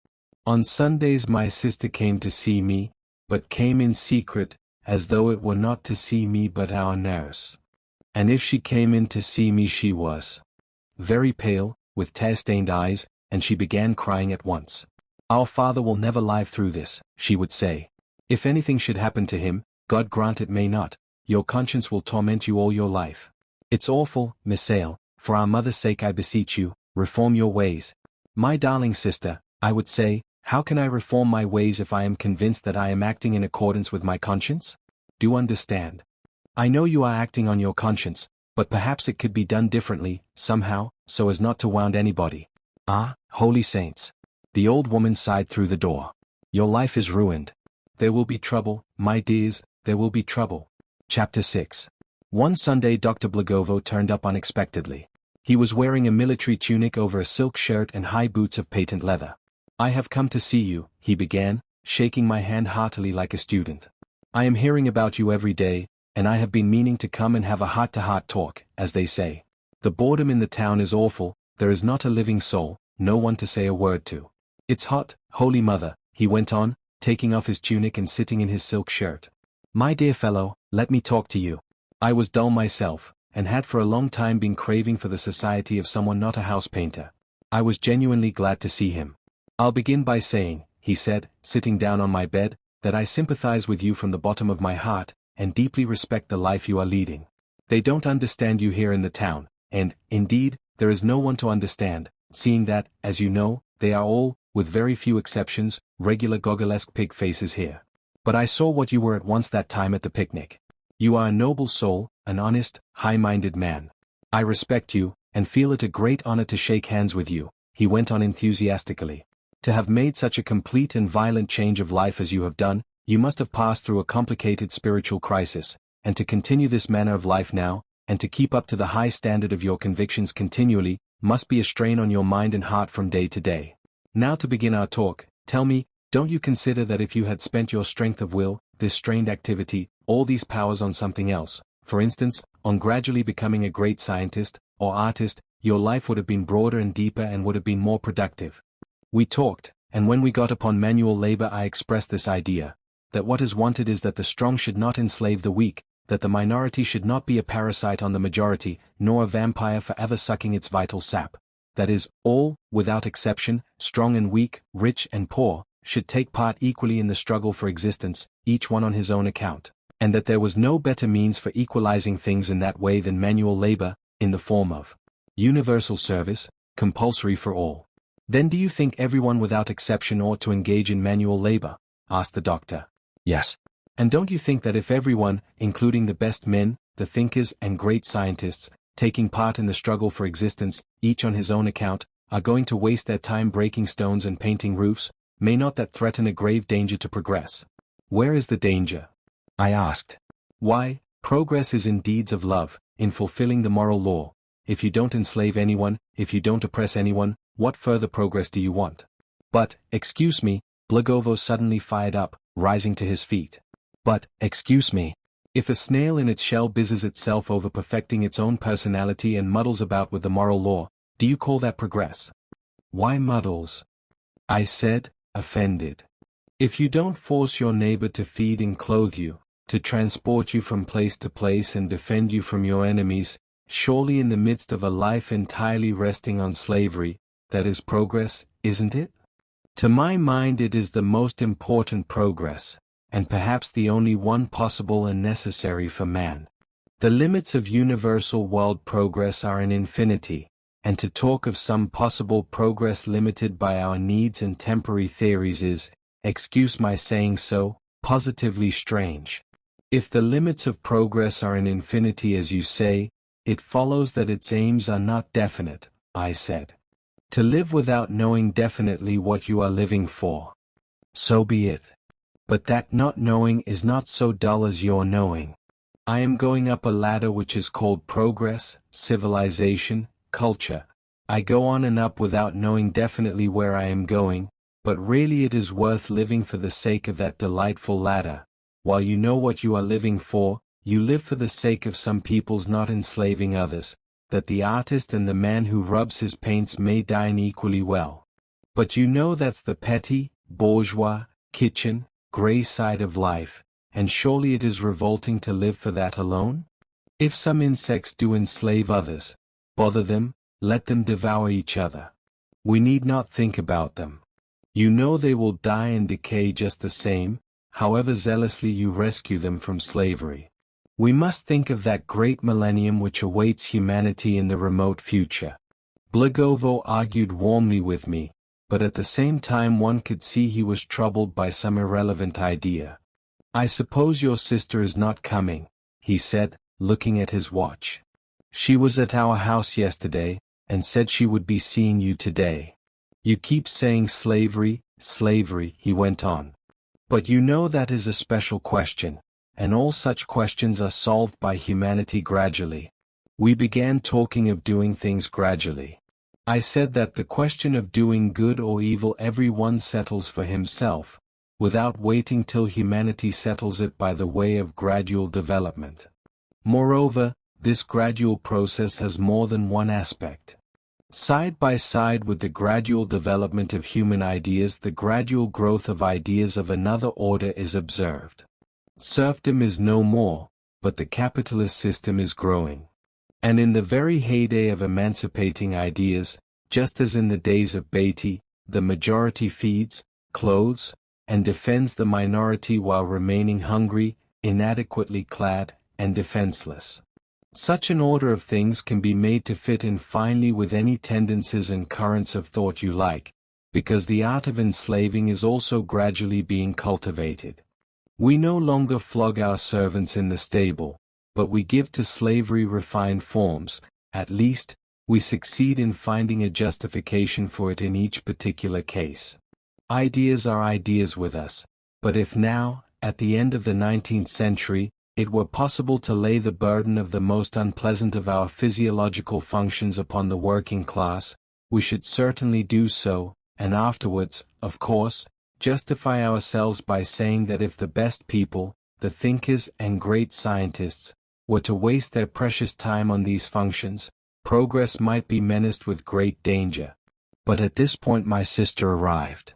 On Sundays my sister came to see me, but came in secret, as though it were not to see me but our nurse. And if she came in to see me she was very pale, with tear-stained eyes, and she began crying at once. "Our father will never live through this," she would say. "If anything should happen to him, God grant it may not, your conscience will torment you all your life. It's awful, Miss Sale, for our mother's sake I beseech you, reform your ways." "My darling sister," I would say, "how can I reform my ways if I am convinced that I am acting in accordance with my conscience? Do understand. I know you are acting on your conscience, but perhaps it could be done differently, somehow, so as not to wound anybody." "Ah, holy saints." The old woman sighed through the door. "Your life is ruined. There will be trouble, my dears, there will be trouble." Chapter 6. One Sunday Dr. Blagovo turned up unexpectedly. He was wearing a military tunic over a silk shirt and high boots of patent leather. "I have come to see you," he began, shaking my hand heartily like a student. "I am hearing about you every day, and I have been meaning to come and have a heart-to-heart talk, as they say. The boredom in the town is awful, there is not a living soul, no one to say a word to. It's hot, Holy Mother," he went on, taking off his tunic and sitting in his silk shirt. "My dear fellow, let me talk to you. I was dull myself, and had for a long time been craving for the society of someone not a house painter. I was genuinely glad to see him. I'll begin by saying," he said, sitting down on my bed, "that I sympathize with you from the bottom of my heart, and deeply respect the life you are leading. They don't understand you here in the town, and, indeed, there is no one to understand, seeing that, as you know, they are all, with very few exceptions, regular Gogolesque pig faces here. But I saw what you were at once that time at the picnic. You are a noble soul, an honest, high-minded man. I respect you, and feel it a great honor to shake hands with you," he went on enthusiastically. "To have made such a complete and violent change of life as you have done, you must have passed through a complicated spiritual crisis, and to continue this manner of life now, and to keep up to the high standard of your convictions continually, must be a strain on your mind and heart from day to day. Now to begin our talk, tell me, don't you consider that if you had spent your strength of will, this strained activity, all these powers on something else, for instance, on gradually becoming a great scientist, or artist, your life would have been broader and deeper and would have been more productive?" We talked, and when we got upon manual labor I expressed this idea, that what is wanted is that the strong should not enslave the weak, that the minority should not be a parasite on the majority, nor a vampire forever sucking its vital sap. That is, all, without exception, strong and weak, rich and poor, should take part equally in the struggle for existence, each one on his own account, and that there was no better means for equalizing things in that way than manual labor, in the form of universal service, compulsory for all. Then do you think everyone without exception ought to engage in manual labor? Asked the doctor. Yes. And don't you think that if everyone, including the best men, the thinkers and great scientists, taking part in the struggle for existence, each on his own account, are going to waste their time breaking stones and painting roofs, may not that threaten a grave danger to progress? Where is the danger? I asked. Why, progress is in deeds of love, in fulfilling the moral law. If you don't enslave anyone, if you don't oppress anyone, what further progress do you want? But, excuse me, Blagovo suddenly fired up, rising to his feet. But, excuse me, if a snail in its shell busies itself over perfecting its own personality and muddles about with the moral law, do you call that progress? Why muddles? I said, offended. If you don't force your neighbor to feed and clothe you, to transport you from place to place and defend you from your enemies, surely in the midst of a life entirely resting on slavery, that is progress, isn't it? To my mind it is the most important progress, and perhaps the only one possible and necessary for man. The limits of universal world progress are an infinity, and to talk of some possible progress limited by our needs and temporary theories is, excuse my saying so, positively strange. If the limits of progress are an infinity as you say, it follows that its aims are not definite, I said. To live without knowing definitely what you are living for. So be it. But that not knowing is not so dull as your knowing. I am going up a ladder which is called progress, civilization, culture. I go on and up without knowing definitely where I am going, but really it is worth living for the sake of that delightful ladder. While you know what you are living for, you live for the sake of some people's not enslaving others, that the artist and the man who rubs his paints may dine equally well. But you know that's the petty, bourgeois, kitchen, grey side of life, and surely it is revolting to live for that alone? If some insects do enslave others, bother them, let them devour each other. We need not think about them. You know they will die and decay just the same, however zealously you rescue them from slavery. We must think of that great millennium which awaits humanity in the remote future. Blagovo argued warmly with me, but at the same time one could see he was troubled by some irrelevant idea. I suppose your sister is not coming, he said, looking at his watch. She was at our house yesterday, and said she would be seeing you today. You keep saying slavery, slavery, he went on. But you know that is a special question, and all such questions are solved by humanity gradually. We began talking of doing things gradually. I said that the question of doing good or evil every one settles for himself, without waiting till humanity settles it by the way of gradual development. Moreover, this gradual process has more than one aspect. Side by side with the gradual development of human ideas, the gradual growth of ideas of another order is observed. Serfdom is no more, but the capitalist system is growing. And in the very heyday of emancipating ideas, just as in the days of Beatty, the majority feeds, clothes, and defends the minority while remaining hungry, inadequately clad, and defenseless. Such an order of things can be made to fit in finely with any tendencies and currents of thought you like, because the art of enslaving is also gradually being cultivated. We no longer flog our servants in the stable, but we give to slavery refined forms. At least, we succeed in finding a justification for it in each particular case. Ideas are ideas with us, but if now, at the end of the 19th century, it were possible to lay the burden of the most unpleasant of our physiological functions upon the working class, we should certainly do so, and afterwards, of course, justify ourselves by saying that if the best people, the thinkers and great scientists, were to waste their precious time on these functions, progress might be menaced with great danger. But at this point my sister arrived.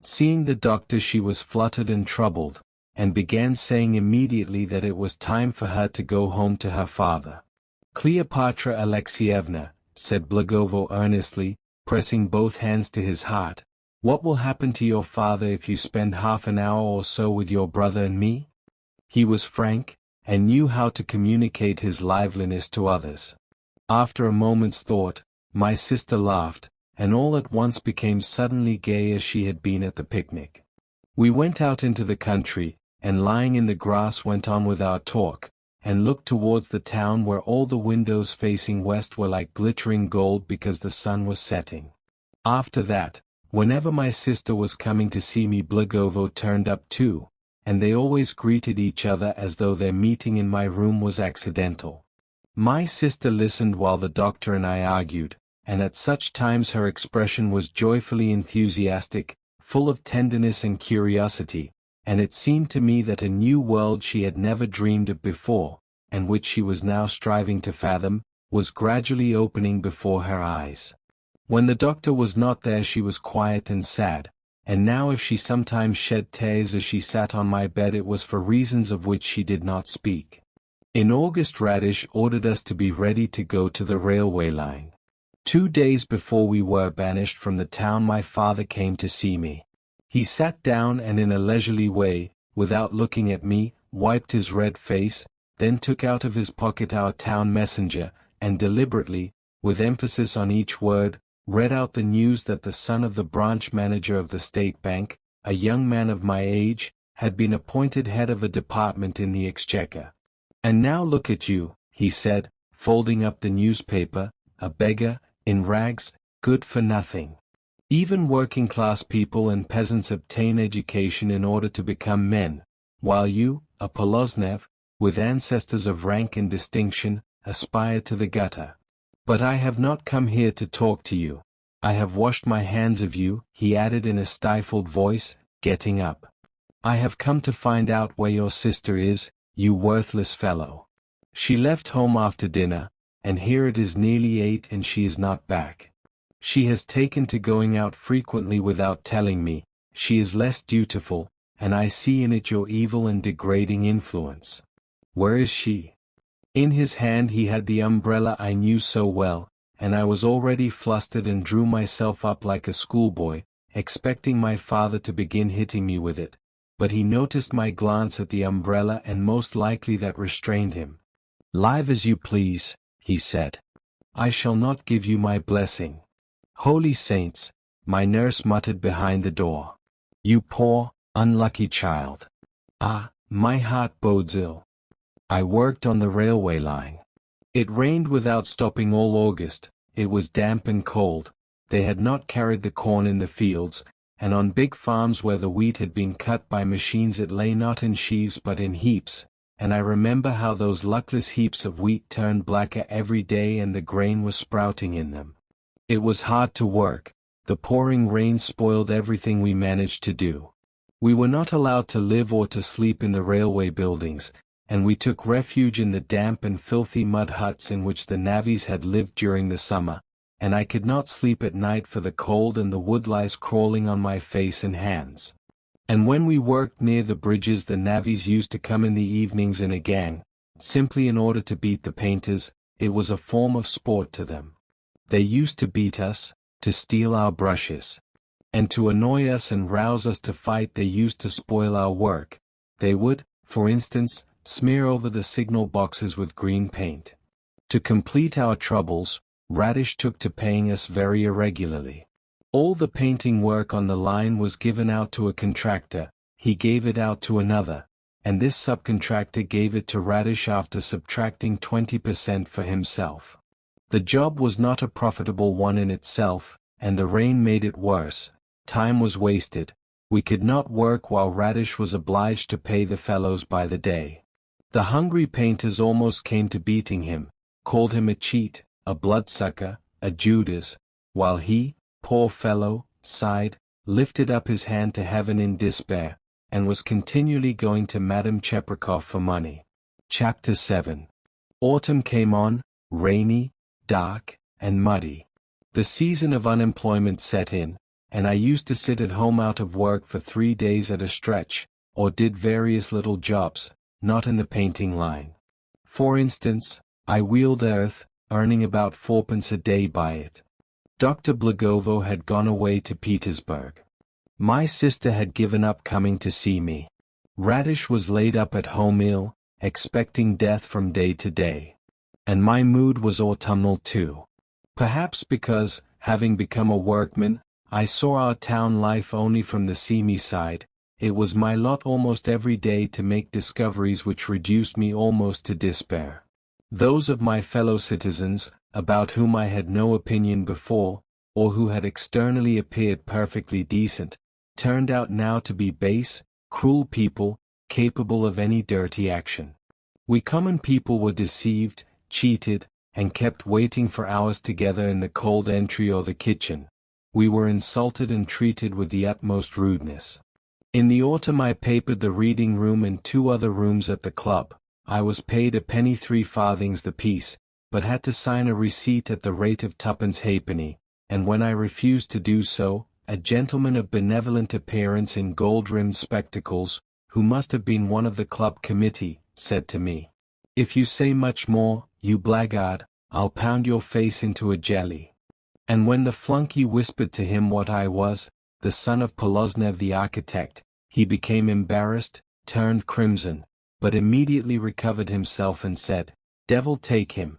Seeing the doctor she was fluttered and troubled, and began saying immediately that it was time for her to go home to her father. "Cleopatra Alexeyevna," said Blagovo earnestly, pressing both hands to his heart, "what will happen to your father if you spend half an hour or so with your brother and me?" He was frank, and knew how to communicate his liveliness to others. After a moment's thought, my sister laughed, and all at once became suddenly gay as she had been at the picnic. We went out into the country, and lying in the grass went on with our talk, and looked towards the town where all the windows facing west were like glittering gold because the sun was setting. After that, whenever my sister was coming to see me, Blagovo turned up too, and they always greeted each other as though their meeting in my room was accidental. My sister listened while the doctor and I argued, and at such times her expression was joyfully enthusiastic, full of tenderness and curiosity, and it seemed to me that a new world she had never dreamed of before, and which she was now striving to fathom, was gradually opening before her eyes. When the doctor was not there she was quiet and sad, and now if she sometimes shed tears as she sat on my bed it was for reasons of which she did not speak. In August Radish ordered us to be ready to go to the railway line. 2 days before we were banished from the town my father came to see me. He sat down and in a leisurely way, without looking at me, wiped his red face, then took out of his pocket our town messenger, and deliberately, with emphasis on each word, read out the news that the son of the branch manager of the State Bank, a young man of my age, had been appointed head of a department in the Exchequer. "And now look at you," he said, folding up the newspaper, "a beggar, in rags, good for nothing. Even working-class people and peasants obtain education in order to become men, while you, a Poloznev, with ancestors of rank and distinction, aspire to the gutter. But I have not come here to talk to you. I have washed my hands of you," he added in a stifled voice, getting up. "I have come to find out where your sister is, you worthless fellow. She left home after dinner, and here it is nearly 8 and she is not back. She has taken to going out frequently without telling me, she is less dutiful, and I see in it your evil and degrading influence. Where is she?" In his hand he had the umbrella I knew so well, and I was already flustered and drew myself up like a schoolboy, expecting my father to begin hitting me with it, but he noticed my glance at the umbrella and most likely that restrained him. "Live as you please," he said. "I shall not give you my blessing." "Holy saints," my nurse muttered behind the door. "You poor, unlucky child. Ah, my heart bodes ill." I worked on the railway line. It rained without stopping all August, it was damp and cold, they had not carried the corn in the fields, and on big farms where the wheat had been cut by machines it lay not in sheaves but in heaps, and I remember how those luckless heaps of wheat turned blacker every day and the grain was sprouting in them. It was hard to work, the pouring rain spoiled everything we managed to do. We were not allowed to live or to sleep in the railway buildings, and we took refuge in the damp and filthy mud huts in which the navvies had lived during the summer, and I could not sleep at night for the cold and the woodlice crawling on my face and hands. And when we worked near the bridges the navvies used to come in the evenings in a gang, simply in order to beat the painters, it was a form of sport to them. They used to beat us, to steal our brushes. And to annoy us and rouse us to fight they used to spoil our work. They would, for instance, smear over the signal boxes with green paint. To complete our troubles, Radish took to paying us very irregularly. All the painting work on the line was given out to a contractor, he gave it out to another, and this subcontractor gave it to Radish after subtracting 20% for himself. The job was not a profitable one in itself, and the rain made it worse. Time was wasted. We could not work while Radish was obliged to pay the fellows by the day. The hungry painters almost came to beating him, called him a cheat, a bloodsucker, a Judas, while he, poor fellow, sighed, lifted up his hand to heaven in despair, and was continually going to Madame Cheprikov for money. Chapter 7. Autumn came on, rainy, dark, and muddy. The season of unemployment set in, and I used to sit at home out of work for 3 days at a stretch, or did various little jobs, not in the painting line. For instance, I wheeled earth, earning about 4 pence a day by it. Dr. Blagovo had gone away to Petersburg. My sister had given up coming to see me. Radish was laid up at home ill, expecting death from day to day. And my mood was autumnal too. Perhaps because, having become a workman, I saw our town life only from the seamy side. It was my lot almost every day to make discoveries which reduced me almost to despair. Those of my fellow citizens, about whom I had no opinion before, or who had externally appeared perfectly decent, turned out now to be base, cruel people, capable of any dirty action. We common people were deceived, cheated, and kept waiting for hours together in the cold entry or the kitchen. We were insulted and treated with the utmost rudeness. In the autumn I papered the reading room and 2 other rooms at the club. I was paid a penny 3 farthings the piece, but had to sign a receipt at the rate of 2 pence halfpenny, and when I refused to do so, a gentleman of benevolent appearance in gold-rimmed spectacles, who must have been one of the club committee, said to me, "If you say much more, you blackguard, I'll pound your face into a jelly." And when the flunky whispered to him what I was, the son of Poloznev the architect, he became embarrassed, turned crimson, but immediately recovered himself and said, "Devil take him."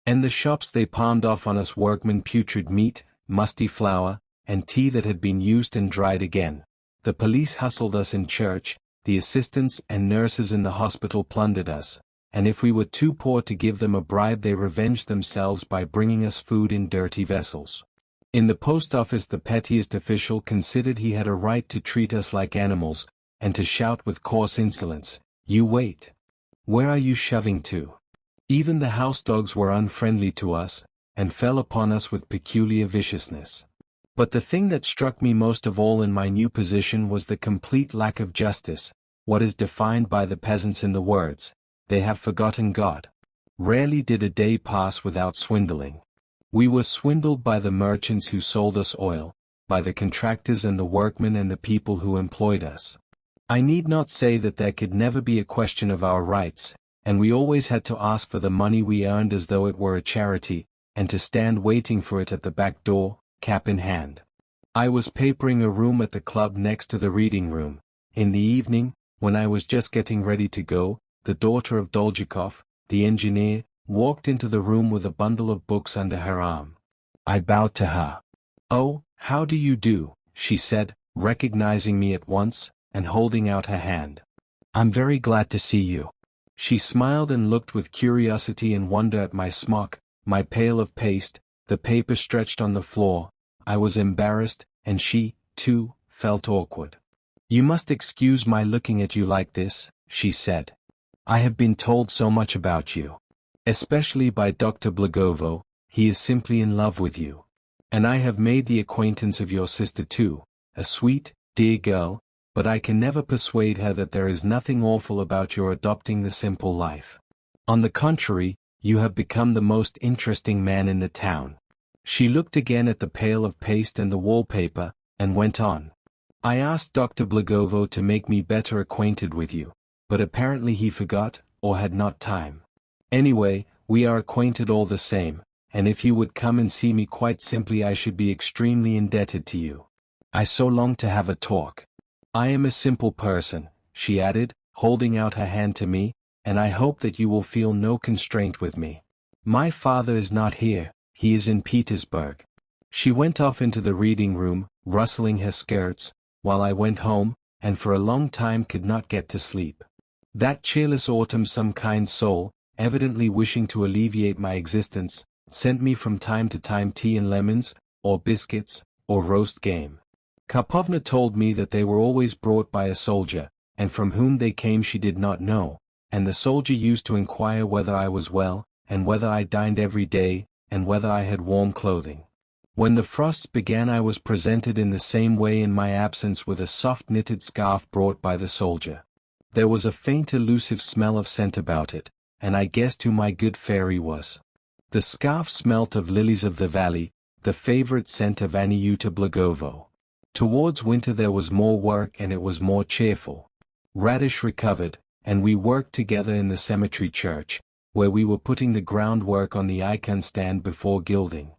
And the shops they palmed off on us workmen putrid meat, musty flour, and tea that had been used and dried again. The police hustled us in church, the assistants and nurses in the hospital plundered us, and if we were too poor to give them a bribe they revenged themselves by bringing us food in dirty vessels. In the post office the pettiest official considered he had a right to treat us like animals, and to shout with coarse insolence, "You wait! Where are you shoving to?" Even the house dogs were unfriendly to us, and fell upon us with peculiar viciousness. But the thing that struck me most of all in my new position was the complete lack of justice, what is defined by the peasants in the words, "They have forgotten God." Rarely did a day pass without swindling. We were swindled by the merchants who sold us oil, by the contractors and the workmen and the people who employed us. I need not say that there could never be a question of our rights, and we always had to ask for the money we earned as though it were a charity, and to stand waiting for it at the back door, cap in hand. I was papering a room at the club next to the reading room. In the evening, when I was just getting ready to go, the daughter of Dolzhikov, the engineer, walked into the room with a bundle of books under her arm. I bowed to her. "Oh, how do you do?" she said, recognizing me at once, and holding out her hand. "I'm very glad to see you." She smiled and looked with curiosity and wonder at my smock, my pail of paste, the paper stretched on the floor. I was embarrassed, and she, too, felt awkward. "You must excuse my looking at you like this," she said. "I have been told so much about you. Especially by Dr. Blagovo, he is simply in love with you. And I have made the acquaintance of your sister too, a sweet, dear girl, but I can never persuade her that there is nothing awful about your adopting the simple life. On the contrary, you have become the most interesting man in the town." She looked again at the pail of paste and the wallpaper, and went on. "I asked Dr. Blagovo to make me better acquainted with you, but apparently he forgot, or had not time. Anyway, we are acquainted all the same, and if you would come and see me quite simply I should be extremely indebted to you. I so long to have a talk. I am a simple person," she added, holding out her hand to me, "and I hope that you will feel no constraint with me. My father is not here, he is in Petersburg." She went off into the reading room, rustling her skirts, while I went home, and for a long time could not get to sleep. That cheerless autumn some kind soul, evidently wishing to alleviate my existence, sent me from time to time tea and lemons, or biscuits, or roast game. Karpovna told me that they were always brought by a soldier, and from whom they came she did not know, and the soldier used to inquire whether I was well, and whether I dined every day, and whether I had warm clothing. When the frosts began I was presented in the same way in my absence with a soft knitted scarf brought by the soldier. There was a faint elusive smell of scent about it, and I guessed who my good fairy was. The scarf smelt of lilies of the valley, the favorite scent of Aniuta Blagovo. Towards winter there was more work and it was more cheerful. Radish recovered, and we worked together in the cemetery church, where we were putting the groundwork on the icon stand before gilding.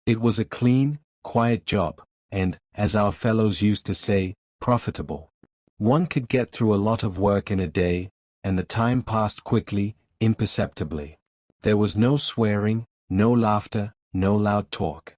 It was a clean, quiet job, and, as our fellows used to say, profitable. One could get through a lot of work in a day, and the time passed quickly, imperceptibly. There was no swearing, no laughter, no loud talk.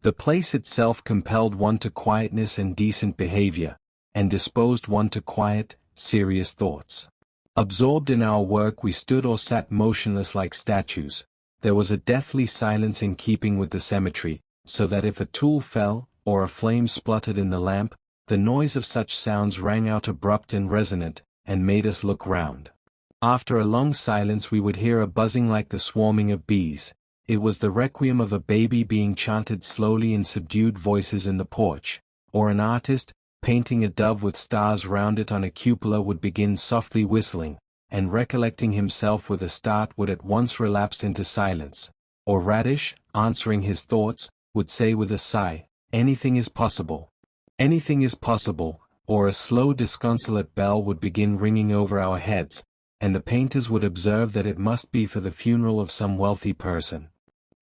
The place itself compelled one to quietness and decent behavior, and disposed one to quiet, serious thoughts. Absorbed in our work, we stood or sat motionless like statues. There was a deathly silence in keeping with the cemetery, so that if a tool fell, or a flame spluttered in the lamp, the noise of such sounds rang out abrupt and resonant, and made us look round. After a long silence we would hear a buzzing like the swarming of bees. It was the requiem of a baby being chanted slowly in subdued voices in the porch, or an artist, painting a dove with stars round it on a cupola, would begin softly whistling, and recollecting himself with a start would at once relapse into silence, or Radish, answering his thoughts, would say with a sigh, "Anything is possible. Anything is possible," or a slow disconsolate bell would begin ringing over our heads, and the painters would observe that it must be for the funeral of some wealthy person.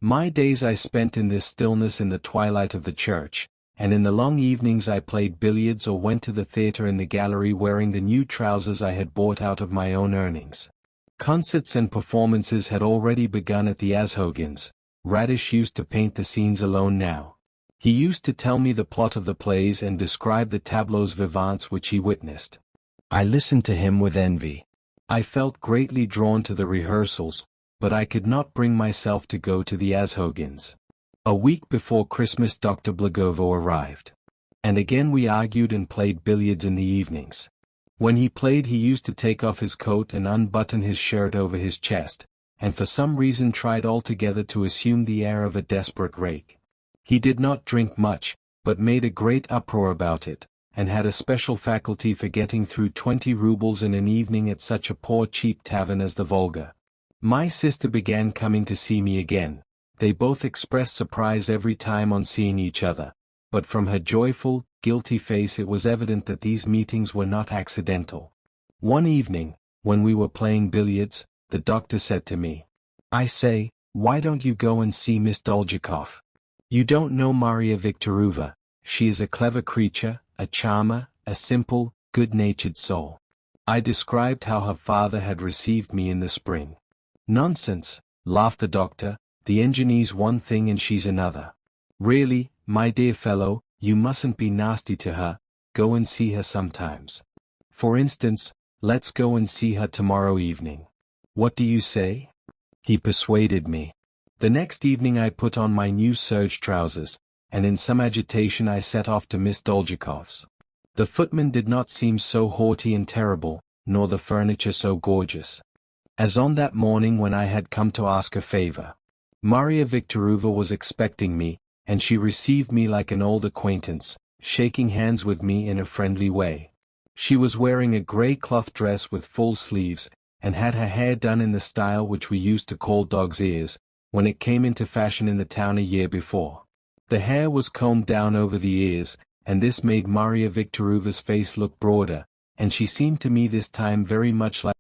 My days I spent in this stillness in the twilight of the church, and in the long evenings I played billiards or went to the theatre in the gallery wearing the new trousers I had bought out of my own earnings. Concerts and performances had already begun at the Ashogans. Radish used to paint the scenes alone now. He used to tell me the plot of the plays and describe the tableaux vivants which he witnessed. I listened to him with envy. I felt greatly drawn to the rehearsals, but I could not bring myself to go to the Ashogans. A week before Christmas Dr. Blagovo arrived. And again we argued and played billiards in the evenings. When he played he used to take off his coat and unbutton his shirt over his chest, and for some reason tried altogether to assume the air of a desperate rake. He did not drink much, but made a great uproar about it, and had a special faculty for getting through 20 rubles in an evening at such a poor cheap tavern as the Volga. My sister began coming to see me again. They both expressed surprise every time on seeing each other, but from her joyful, guilty face it was evident that these meetings were not accidental. One evening, when we were playing billiards, the doctor said to me, "I say, why don't you go and see Miss Dolzhikov? You don't know Maria Viktorovna. She is a clever creature, a charmer, a simple, good-natured soul." I described how her father had received me in the spring. "Nonsense," laughed the doctor. "The engineer's one thing and she's another. Really, my dear fellow, you mustn't be nasty to her. Go and see her sometimes. For instance, let's go and see her tomorrow evening. What do you say?" He persuaded me. The next evening I put on my new serge trousers, and in some agitation I set off to Miss Dolzhikov's. The footman did not seem so haughty and terrible, nor the furniture so gorgeous, as on that morning when I had come to ask a favor. Maria Viktorovna was expecting me, and she received me like an old acquaintance, shaking hands with me in a friendly way. She was wearing a grey cloth dress with full sleeves, and had her hair done in the style which we used to call dog's ears, when it came into fashion in the town a year before. The hair was combed down over the ears, and this made Maria Viktorovna's face look broader, and she seemed to me this time very much like